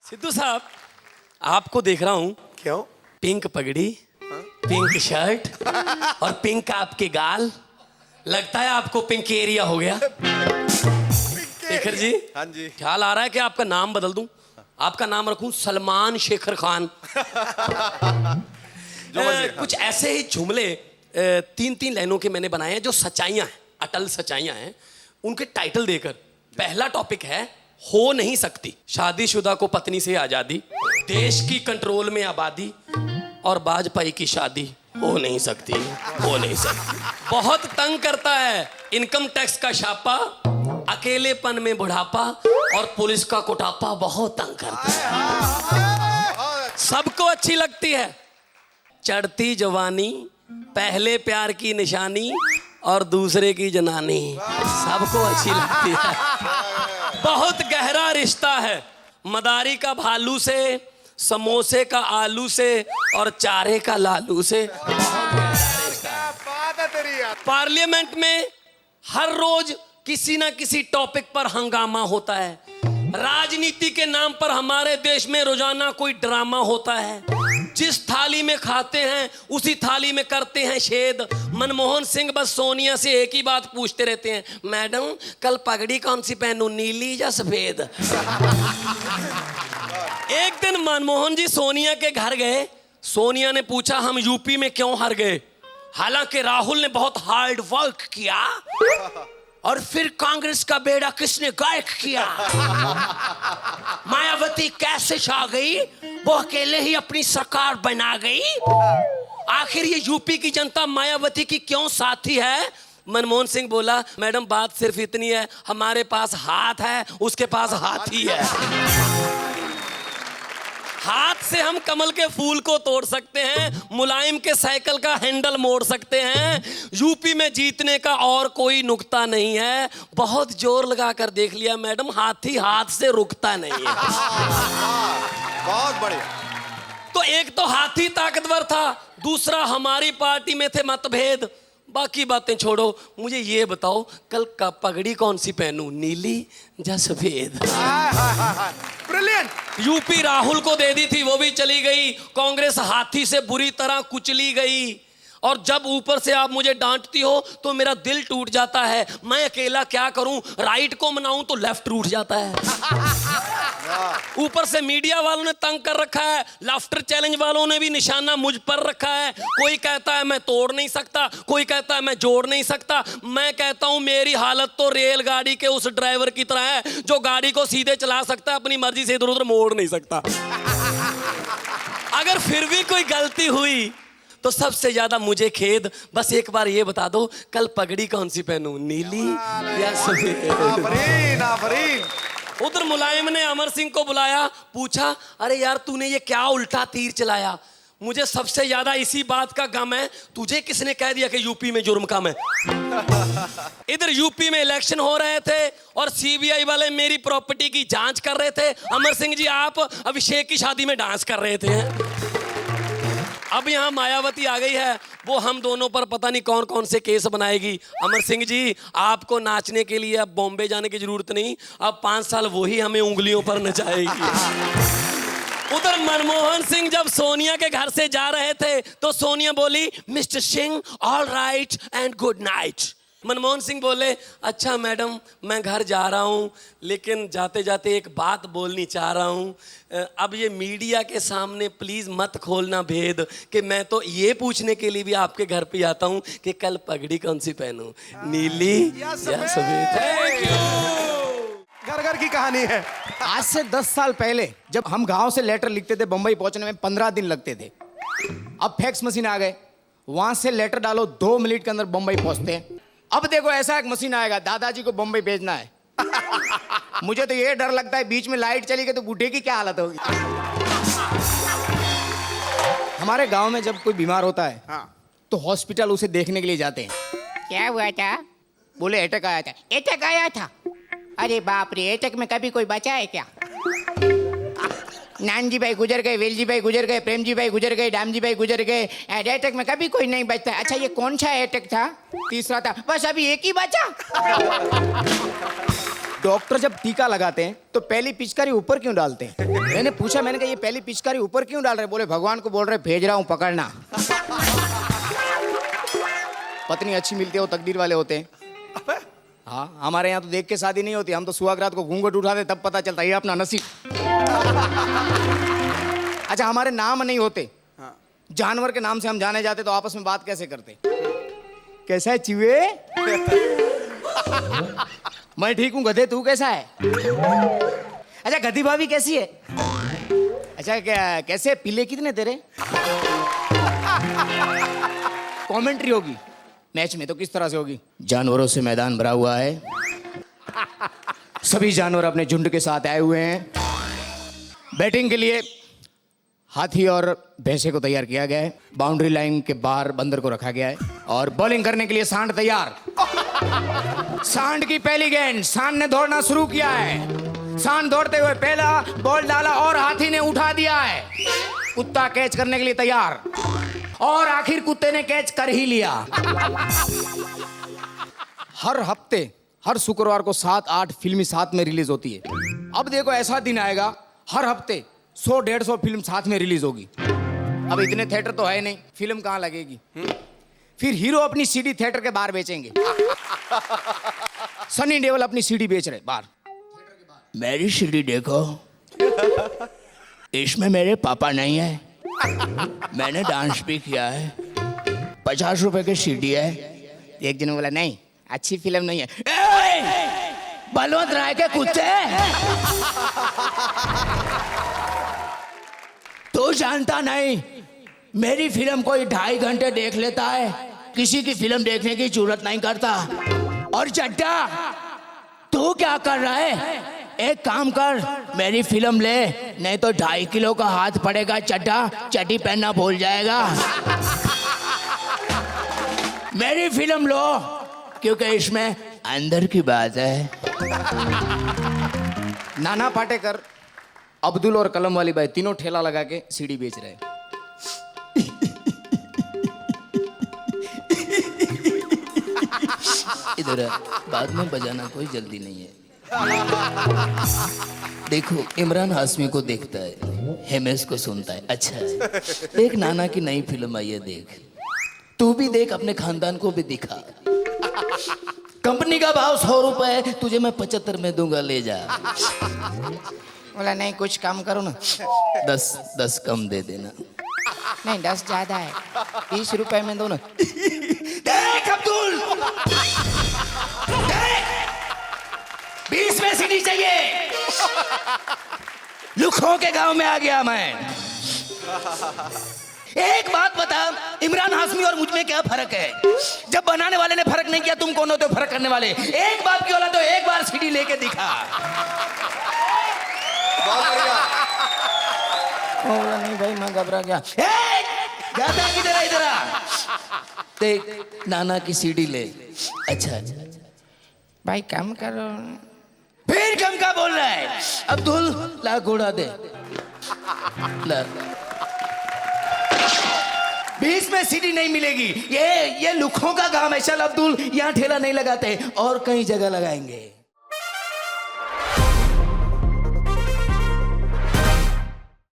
सिद्धू साहब, आपको देख रहा हूँ। क्यों? पिंक पगड़ी, पिंक शर्ट और पिंक आपके गाल। लगता है आपको पिंक एरिया हो गया। शेखर जी, हाँ जी। ख्याल आ रहा है कि आपका नाम बदल दूं। आपका नाम रखूं सलमान शेखर खान। कुछ ऐसे ही जुमले 3-3 लाइनों के मैंने बनाए हैं जो सच्चाइयां हैं, अटल सच्चाइयां हैं। उनके टाइटल देकर पहला टॉपिक है हो नहीं सकती शादीशुदा को पत्नी से आजादी, देश की कंट्रोल में आबादी और वाजपेयी की शादी हो नहीं सकती, हो नहीं सकती। बहुत तंग करता है इनकम टैक्स का छापा, अकेलेपन में बुढ़ापा और पुलिस का कुटापा बहुत तंग करता है। सबको अच्छी लगती है चढ़ती जवानी, पहले प्यार की निशानी और दूसरे की जनानी। सबको अच्छी लगती है। बहुत गहरा रिश्ता है मदारी का भालू से, समोसे का आलू से और चारे का लालू से। पार्लियामेंट में हर रोज किसी ना किसी टॉपिक पर हंगामा होता है। राजनीति के नाम पर हमारे देश में रोजाना कोई ड्रामा होता है। जिस थाली में खाते हैं उसी थाली में करते हैं छेद। मनमोहन सिंह बस सोनिया से एक ही बात पूछते रहते हैं, मैडम कल पगड़ी कौन सी पहनूं, नीली या सफेद? एक दिन मनमोहन जी सोनिया के घर गए। सोनिया ने पूछा हम यूपी में क्यों हार गए? हालांकि राहुल ने बहुत हार्ड वर्क किया और फिर कांग्रेस का बेड़ा किसने गायक किया? मायावती कैसे छा गई, वो अकेले ही अपनी सरकार बना गई। आखिर ये यूपी की जनता मायावती की क्यों साथी है? मनमोहन सिंह बोला, मैडम बात सिर्फ इतनी है, हमारे पास हाथ है, उसके पास हाथी है। हाथ से हम कमल के फूल को तोड़ सकते हैं, मुलायम के साइकिल का हैंडल मोड़ सकते हैं। यूपी में जीतने का और कोई नुक्ता नहीं है। बहुत जोर लगा कर देख लिया मैडम, हाथी हाथ से रुकता नहीं है। बहुत बढ़िया। तो एक तो हाथी ताकतवर था, दूसरा हमारी पार्टी में थे मतभेद। बाकी बातें छोड़ो, मुझे ये बताओ कल का पगड़ी कौन सी पहनूं, नीली या सफेद? ब्रिलियंट। यूपी राहुल को दे दी थी, वो भी चली गई। कांग्रेस हाथी से बुरी तरह कुचली गई। और जब ऊपर से आप मुझे डांटती हो तो मेरा दिल टूट जाता है। मैं अकेला क्या करूं, राइट को मनाऊं तो लेफ्ट टूट जाता है। ऊपर से मीडिया वालों ने तंग कर रखा है, लाफ्टर चैलेंज वालों ने भी निशाना मुझ पर रखा है। कोई कहता है मैं तोड़ नहीं सकता, कोई कहता है मैं जोड़ नहीं सकता। मैं कहता हूं मेरी हालत तो रेलगाड़ी के उस ड्राइवर की तरह है जो गाड़ी को सीधे चला सकता है, अपनी मर्जी से इधर उधर मोड़ नहीं सकता। अगर फिर भी कोई गलती हुई तो सबसे ज्यादा मुझे खेद। बस एक बार ये बता दो कल पगड़ी कौन सी पहनूं, नीली या सफेद? आफरीन, आफरीन। उधर मुलायम ने अमर सिंह को बुलाया, पूछा अरे यार तूने ये क्या उल्टा तीर चलाया? मुझे सबसे ज्यादा इसी बात का गम है, तुझे किसने कह दिया कि यूपी में जुर्म कम है? इधर यूपी में इलेक्शन हो रहे थे और सीबीआई वाले मेरी प्रॉपर्टी की जांच कर रहे थे। अमर सिंह जी आप अभिषेक की शादी में डांस कर रहे थे। अब यहाँ मायावती आ गई है, वो हम दोनों पर पता नहीं कौन कौन से केस बनाएगी। अमर सिंह जी आपको नाचने के लिए अब बॉम्बे जाने की जरूरत नहीं, अब 5 साल वही हमें उंगलियों पर नचाएगी। उधर मनमोहन सिंह जब सोनिया के घर से जा रहे थे तो सोनिया बोली, mister Singh all right and good night. Manmohan Singh बोले, अच्छा मैडम मैं घर जा रहा हूँ, लेकिन जाते जाते एक बात बोलनी चाह रहा हूँ। अब ये मीडिया के सामने प्लीज़ मत खोलना भेद कि मैं तो ये पूछने के लिए भी आपके घर पे आता हूँ कि कल पगड़ी कौन सी पहनूं, नीली या सफेद? Thank you. घर घर की कहानी है। आज से 10 साल पहले जब हम गांव से लेटर लिखते थे, बंबई पहुंचने में 15 दिन लगते थे। अब फैक्स मशीन आ गए, वहां से लेटर डालो 2 मिनट के अंदर बंबई पहुंचते हैं। अब देखो ऐसा एक मशीन आएगा, दादाजी को बंबई भेजना है। मुझे तो ये डर लगता है बीच में लाइट चली गई तो बूढ़े की क्या हालत होगी। हमारे गांव में जब कोई बीमार होता है तो हॉस्पिटल उसे देखने के लिए जाते हैं। क्या हुआ था? बोले अटैक आया था। एटक आया था? अरे बाप रे, एटक में कभी कोई बचा है क्या? नानजी भाई गुजर गए, वेलजी भाई गुजर गए, प्रेमजी भाई गुजर गए, डामजी भाई गुजर गए, एटक में कभी कोई नहीं बचता। अच्छा ये कौन सा एटक था? तीसरा था, बस अभी एक ही बचा। डॉक्टर जब टीका लगाते हैं तो पहली पिचकारी ऊपर क्यों डालते हैं? मैंने पूछा, मैंने कहा ये पहली पिचकारी ऊपर क्यों डाल रहे? बोले भगवान को बोल रहे भेज रहा हूं पकड़ना। पत्नी अच्छी मिलती है वो तकदीर वाले होते हैं। हाँ, हमारे यहाँ तो देख के शादी नहीं होती, हम तो सुहागरात को घूंघट उठाते तब पता चलता है ये अपना नसीब। अच्छा, हमारे नाम नहीं होते, जानवर के नाम से हम जाने जाते तो आपस में बात कैसे करते? कैसा है चूहे? मैं ठीक हूँ गधे, तू कैसा है? अच्छा, गधी भाभी कैसी है? अच्छा, क्या कैसे पीले कितने तेरे? कमेंट्री होगी मैच में तो किस तरह से होगी? जानवरों से मैदान भरा हुआ है, सभी जानवर अपने झुंड के साथ आए हुए हैं। बैटिंग के लिए हाथी और भैंसे को तैयार किया गया है, बाउंड्री लाइन के बाहर बंदर को रखा गया है, और बॉलिंग करने के लिए सांड तैयार। सांड की पहली गेंद, सांड ने दौड़ना शुरू किया है। सांड दौड़ते हुए पहला बॉल डाला और हाथी ने उठा दिया है। कुत्ता कैच करने के लिए तैयार, और आखिर कुत्ते ने कैच कर ही लिया। हर हफ्ते हर शुक्रवार को 7-8 फिल्में साथ में रिलीज होती है। अब देखो ऐसा दिन आएगा हर हफ्ते 100-150 फिल्म साथ में रिलीज होगी। अब इतने थिएटर तो है नहीं, फिल्म कहाँ लगेगी? फिर हीरो अपनी सीडी थिएटर के बाहर बेचेंगे। सनी देओल अपनी सीडी बेच रहे बाहर। मेरी सीडी देखो, इसमें मेरे पापा नहीं है, मैंने डांस भी किया है, 50 रुपए की सीडी है। एक जन बोला नहीं अच्छी फिल्म नहीं है। बलवंत राय के कुत्ते, तो जानता नहीं मेरी फिल्म कोई 2.5 घंटे देख लेता है, किसी की फिल्म देखने की जरूरत नहीं करता। और चड्डा तू क्या कर रहा है? एक काम कर, मेरी फिल्म ले, नहीं तो 2.5 किलो का हाथ पड़ेगा चड्डा, चड्डी पहनना भूल जाएगा। मेरी फिल्म लो, क्योंकि इसमें अंदर की बात है। नाना पाटेकर, अब्दुल और कलम वाली बाई तीनों ठेला लगा के सीडी बेच रहे हैं। इधर बाद में बजाना कोई जल्दी नहीं है। देखो, इमरान हाशमी को देखता है, हिमेश को सुनता है। अच्छा है, देख नाना की नई फिल्म आई है, देख तू भी देख, अपने खानदान को भी दिखा। कंपनी का भाव 100 रुपए, तुझे मैं 75 में दूंगा, ले जा। बोला नहीं कुछ कम करो ना। 10 कम दे देना। नहीं 10 ज्यादा है, 20 रुपए में दो ना। देख अब्दुल, 20 में सीढ़ी चाहिए। लुखों के गांव में आ गया मैं। एक बात बता, इमरान हाशमी और मुझ में क्या फर्क है? जब बनाने वाले ने फर्क नहीं किया, तुम कौन होते हो फर्क करने वाले? एक बात की औलाद तो एक बार सीढ़ी लेके दिखा। बहुत बढ़िया। बोला नहीं भाई मैं घबरा गया। जाता किधर है? इधर आ, देख नाना की सीडी ले। अच्छा भाई कम करो। फिर कम का बोल रहा है? अब्दुल ला घोड़ा दे, ला। 20 में सीडी नहीं मिलेगी। ये लुखों का काम है। चल अब्दुल, यहाँ ठेला नहीं लगाते और कई जगह लगाएंगे।